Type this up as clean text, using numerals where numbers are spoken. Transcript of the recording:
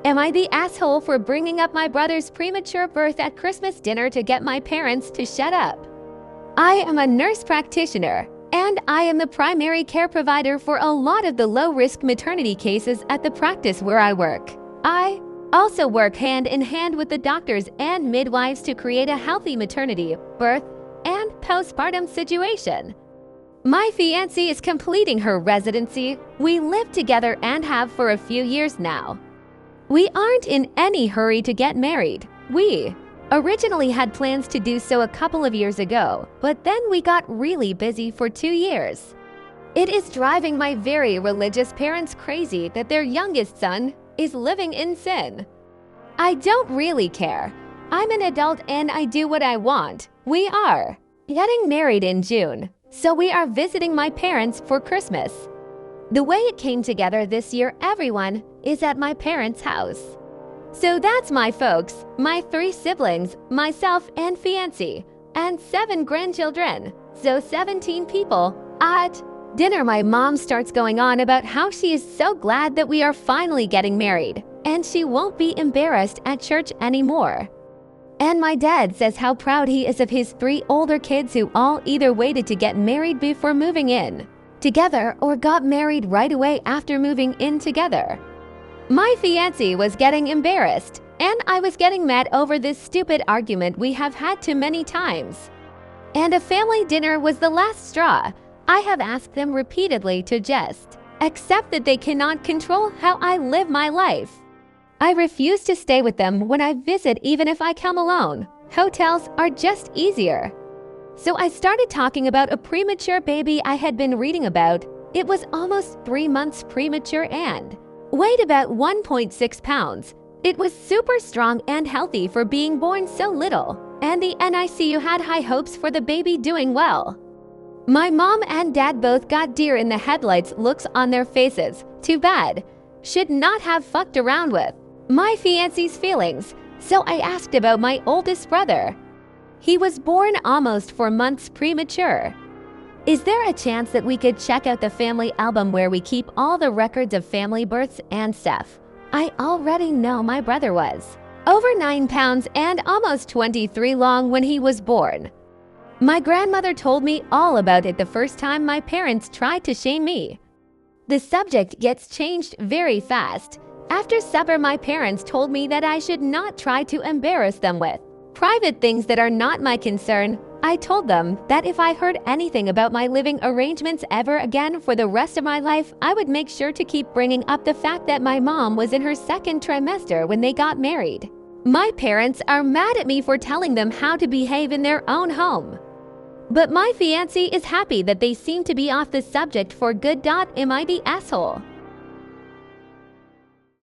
Am I the asshole for bringing up my brother's premature birth at Christmas dinner to get my parents to shut up? I am a nurse practitioner, and I am the primary care provider for a lot of the low-risk maternity cases at the practice where I work. I also work hand in hand with the doctors and midwives to create a healthy maternity, birth, and postpartum situation. My fiancée is completing her residency. We live together and have for a few years now. We aren't in any hurry to get married. We originally had plans to do so a couple of years ago, but then we got really busy for 2 years. It is driving my very religious parents crazy that their youngest son is living in sin. I don't really care. I'm an adult and I do what I want. We are getting married in June, so we are visiting my parents for Christmas. The way it came together this year, everyone is at my parents' house. So that's my folks, my 3 siblings, myself and fiancé, and 7 grandchildren, so 17 people. At dinner, my mom starts going on about how she is so glad that we are finally getting married, and she won't be embarrassed at church anymore. And my dad says how proud he is of his 3 older kids who all either waited to get married before moving in together or got married right away after moving in together. My fiancé was getting embarrassed, and I was getting mad over this stupid argument we have had too many times. And a family dinner was the last straw. I have asked them repeatedly to just accept that they cannot control how I live my life. I refuse to stay with them when I visit even if I come alone. Hotels are just easier. So I started talking about a premature baby I had been reading about. It was almost 3 months premature and weighed about 1.6 pounds. It was super strong and healthy for being born so little, and the NICU had high hopes for the baby doing well. My mom and dad both got deer in the headlights looks on their faces. Too bad. Should not have fucked around with my fiancé's feelings, so I asked about my oldest brother. He was born almost 4 months premature. Is there a chance that we could check out the family album where we keep all the records of family births and stuff? I already know my brother was over 9 pounds and almost 23 long when he was born. My grandmother told me all about it the first time my parents tried to shame me. The subject gets changed very fast. After supper, my parents told me that I should not try to embarrass them with private things that are not my concern. I told them that if I heard anything about my living arrangements ever again for the rest of my life, I would make sure to keep bringing up the fact that my mom was in her 2nd trimester when they got married. My parents are mad at me for telling them how to behave in their own home. But my fiancé is happy that they seem to be off the subject for good. Am I the asshole?